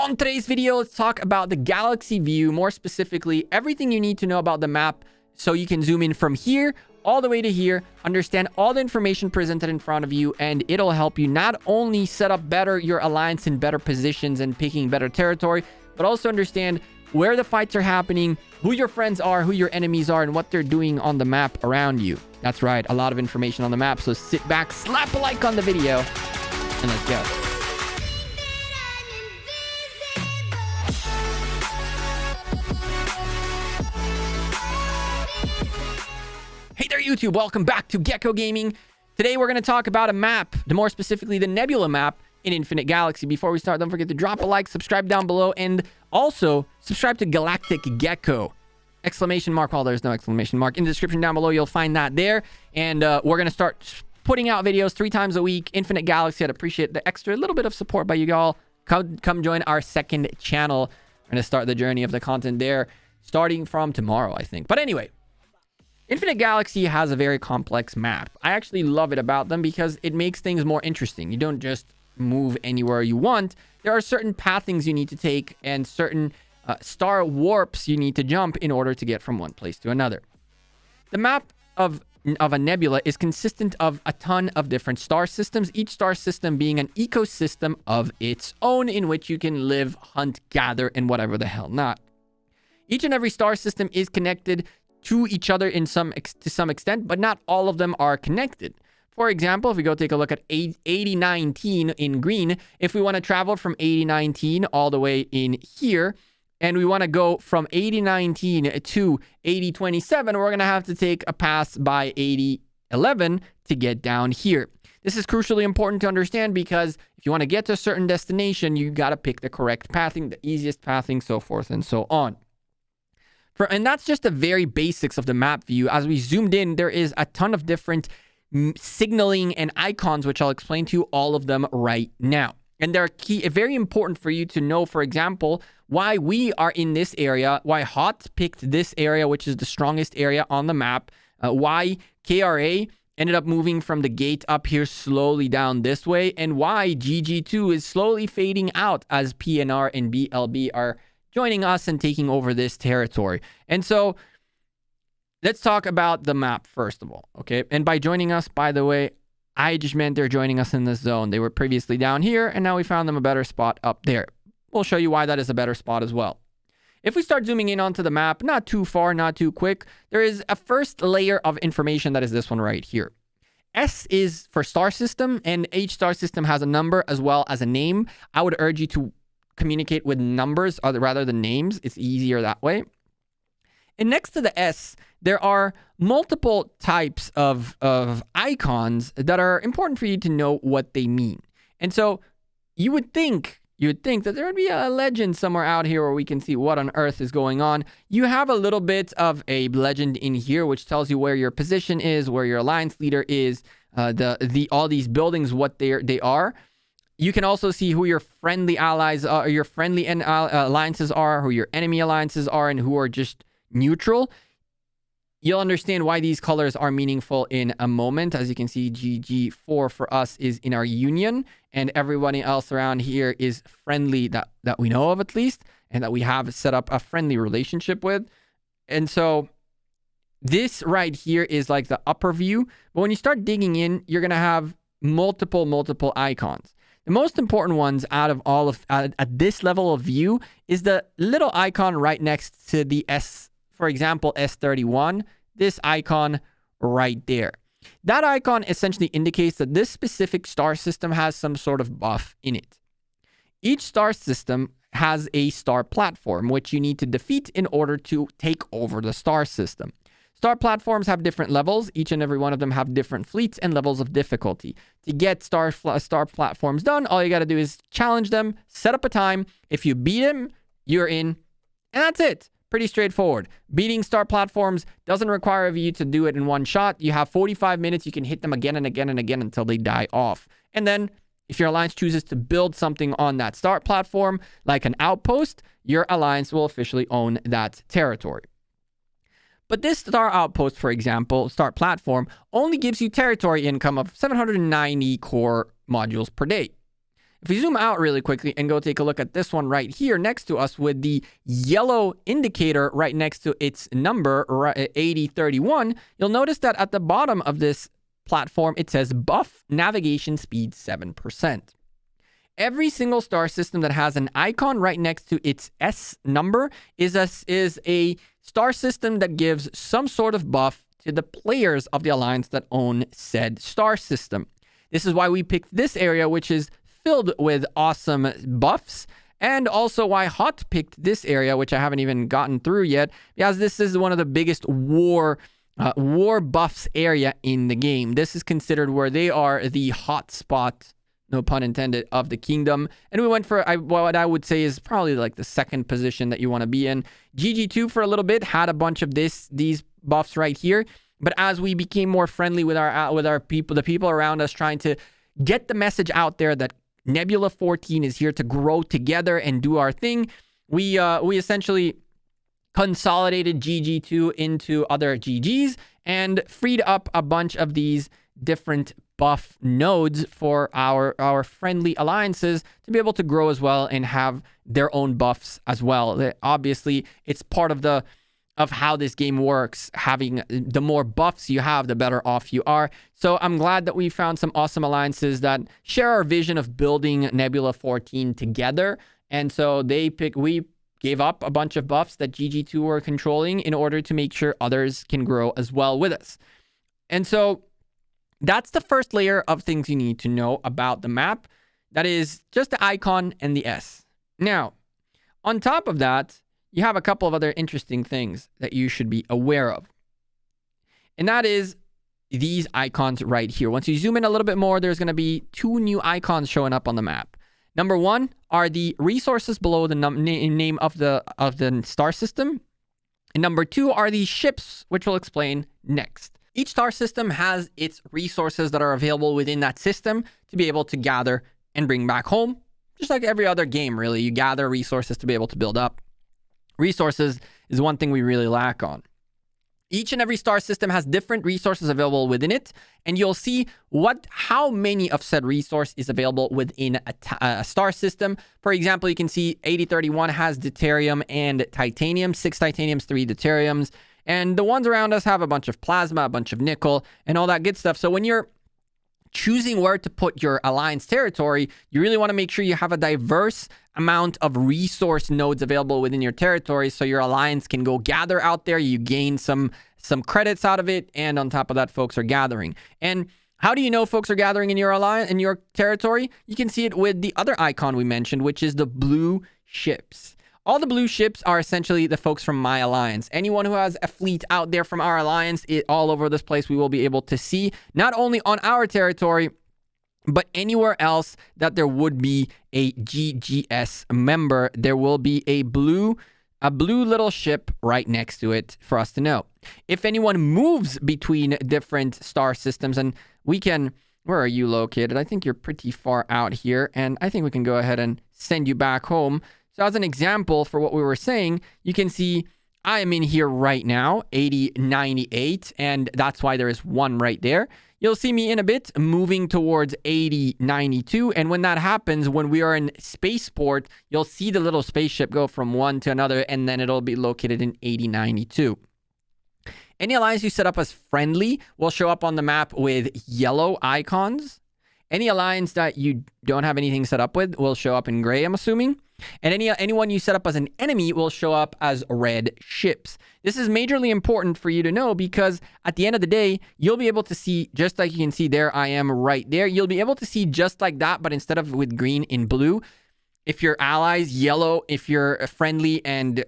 On today's video, let's talk about the galaxy view, more specifically, everything you need to know about the map so you can zoom in from here all the way to here, understand all the information presented in front of you, and it'll help you not only set up better your alliance in better positions and picking better territory, but also understand where the fights are happening, who your friends are, who your enemies are, and what they're doing on the map around you. That's right, a lot of information on the map, so sit back, slap a like on the video, and let's go. Hey there, YouTube. Welcome back to Gekko Gaming. Today, we're going to talk about a map, more specifically the Nebula map in Infinite Galaxy. Before we start, don't forget to drop a like, subscribe down below, and also subscribe to Galactic Gekko. Exclamation mark. Well, there's no exclamation mark. In the description down below, you'll find that there. And we're going to start putting out videos 3 times a week. Infinite Galaxy, I'd appreciate the extra little bit of support by you all. Come join our second channel. We're going to start the journey of the content there starting from tomorrow, I think. But anyway, Infinite Galaxy has a very complex map. I actually love it about them because it makes things more interesting. You don't just move anywhere you want. There are certain pathings you need to take and certain star warps you need to jump in order to get from one place to another. The map of a nebula is consistent of a ton of different star systems, each star system being an ecosystem of its own in which you can live, hunt, gather, and whatever the hell not. Each and every star system is connected to each other to some extent, but not all of them are connected. For example, if we go take a look at 8019 in green, if we want to travel from 8019 all the way in here, and we want to go from 8019 to 8027, we're going to have to take a pass by 8011 to get down here. This is crucially important to understand because if you want to get to a certain destination, you got to pick the correct pathing, the easiest pathing, so forth and so on. And that's just the very basics of the map view. As we zoomed in, there is a ton of different signaling and icons, which I'll explain to you all of them right now. And they're very important for you to know, for example, why we are in this area, why Hot picked this area, which is the strongest area on the map, why KRA ended up moving from the gate up here slowly down this way, and why GG2 is slowly fading out as PNR and BLB are joining us and taking over this territory. And so let's talk about the map first of all, okay? And by joining us, by the way, I just meant they're joining us in this zone. They were previously down here, and now we found them a better spot up there. We'll show you why that is a better spot as well. If we start zooming in onto the map, not too far, not too quick, there is a first layer of information that is this one right here. S is for star system, and each star system has a number as well as a name. I would urge you to communicate with numbers rather than names. It's easier that way. And next to the S, there are multiple types of icons that are important for you to know what they mean. And so you would think that there would be a legend somewhere out here where we can see what on earth is going on. You have a little bit of a legend in here, which tells you where your position is, where your alliance leader is, all these buildings, what they are. You can also see who your friendly allies are, your friendly alliances are, who your enemy alliances are, and who are just neutral. You'll understand why these colors are meaningful in a moment. As you can see, GG4 for us is in our union, and everybody else around here is friendly that we know of at least, and that we have set up a friendly relationship with. And so this right here is like the upper view. But when you start digging in, you're going to have multiple icons. The most important ones out of all of at this level of view is the little icon right next to the S, for example, S31, this icon right there. That icon essentially indicates that this specific star system has some sort of buff in it. Each star system has a star platform, which you need to defeat in order to take over the star system. Star platforms have different levels. Each and every one of them have different fleets and levels of difficulty. To get star platforms done, all you got to do is challenge them, set up a time. If you beat them, you're in, and that's it. Pretty straightforward. Beating star platforms doesn't require of you to do it in one shot. You have 45 minutes. You can hit them again and again and again until they die off. And then if your alliance chooses to build something on that star platform, like an outpost, your alliance will officially own that territory. But this star outpost, for example, star platform, only gives you territory income of 790 core modules per day. If we zoom out really quickly and go take a look at this one right here next to us with the yellow indicator right next to its number, 8031, you'll notice that at the bottom of this platform, it says buff navigation speed 7%. Every single star system that has an icon right next to its S number is a star system that gives some sort of buff to the players of the alliance that own said star system. This is why we picked this area, which is filled with awesome buffs, and also why Hot picked this area, which I haven't even gotten through yet, because this is one of the biggest war buffs area in the game. This is considered where they are the hot spot, no pun intended, of the kingdom. And we went for what I would say is probably like the second position that you want to be in. GG2 for a little bit had a bunch of these buffs right here, but as we became more friendly with our people, the people around us, trying to get the message out there that Nebula 14 is here to grow together and do our thing, we essentially consolidated GG2 into other GGs and freed up a bunch of these different buff nodes for our friendly alliances to be able to grow as well and have their own buffs as well. Obviously, it's part of how this game works. Having the more buffs you have, the better off you are. So I'm glad that we found some awesome alliances that share our vision of building Nebula 14 together. And so we gave up a bunch of buffs that GG2 were controlling in order to make sure others can grow as well with us. And so that's the first layer of things you need to know about the map. That is just the icon and the S. Now, on top of that, you have a couple of other interesting things that you should be aware of. And that is these icons right here. Once you zoom in a little bit more, there's going to be two new icons showing up on the map. Number one are the resources below the name of the star system. And number two are the ships, which we'll explain next. Each star system has its resources that are available within that system to be able to gather and bring back home. Just like every other game, really. You gather resources to be able to build up. Resources is one thing we really lack on. Each and every star system has different resources available within it, and you'll see how many of said resource is available within a star system. For example, you can see 8031 has deuterium and titanium, 6 titaniums, 3 deuteriums, and the ones around us have a bunch of plasma, a bunch of nickel, and all that good stuff. So when you're choosing where to put your alliance territory, you really want to make sure you have a diverse amount of resource nodes available within your territory so your alliance can go gather out there, you gain some credits out of it, and on top of that, folks are gathering. And how do you know folks are gathering in your alliance, in your territory? You can see it with the other icon we mentioned, which is the blue ships. All the blue ships are essentially the folks from my alliance. Anyone who has a fleet out there from our alliance, all over this place, we will be able to see, not only on our territory, but anywhere else that there would be a GGS member, there will be a blue little ship right next to it for us to know. If anyone moves between different star systems, and we can, where are you located? I think you're pretty far out here, and I think we can go ahead and send you back home. So as an example for what we were saying, you can see I am in here right now, 8098, and that's why there is one right there. You'll see me in a bit moving towards 8092, and when that happens, when we are in spaceport, you'll see the little spaceship go from one to another, and then it'll be located in 8092. Any alliance you set up as friendly will show up on the map with yellow icons. Any alliance that you don't have anything set up with will show up in gray, I'm assuming. And anyone you set up as an enemy will show up as red ships. This is majorly important for you to know because at the end of the day, you'll be able to see, just like you can see there, I am right there. You'll be able to see just like that, but instead of with green in blue, if your allies, yellow, if you're friendly, and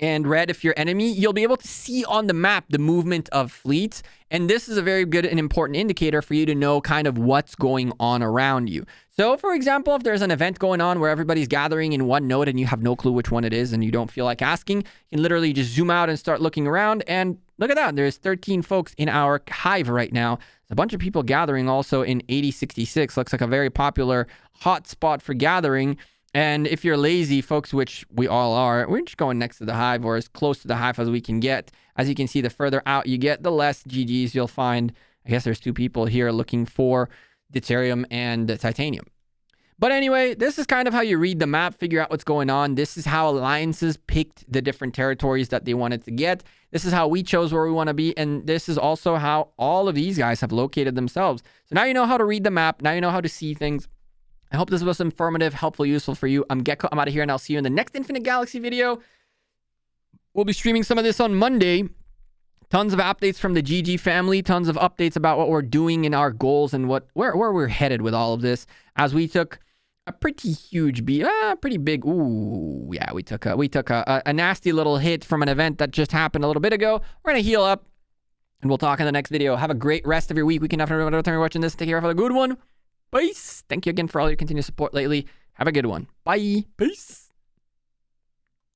red if you're enemy, you'll be able to see on the map the movement of fleets. And this is a very good and important indicator for you to know kind of what's going on around you. So, for example, if there's an event going on where everybody's gathering in one node and you have no clue which one it is and you don't feel like asking, you can literally just zoom out and start looking around. And look at that. There's 13 folks in our hive right now. There's a bunch of people gathering also in 8066. Looks like a very popular hot spot for gathering. And if you're lazy, folks, which we all are, we're just going next to the hive or as close to the hive as we can get. As you can see, the further out you get, the less GGs you'll find. I guess there's 2 people here looking for deuterium and titanium. But anyway, this is kind of how you read the map, figure out what's going on. This is how alliances picked the different territories that they wanted to get. This is how we chose where we want to be. And this is also how all of these guys have located themselves. So now you know how to read the map. Now you know how to see things. I hope this was informative, helpful, useful for you. I'm Gekko. I'm out of here, and I'll see you in the next Infinite Galaxy video. We'll be streaming some of this on Monday. Tons of updates from the GG family. Tons of updates about what we're doing in our goals and where we're headed with all of this. As we took a pretty huge pretty big. Ooh, yeah, we took a nasty little hit from an event that just happened a little bit ago. We're gonna heal up, and we'll talk in the next video. Have a great rest of your week. We can have another time you're watching this. Take care. Have a good one. Peace. Thank you again for all your continued support lately. Have a good one. Bye. Peace.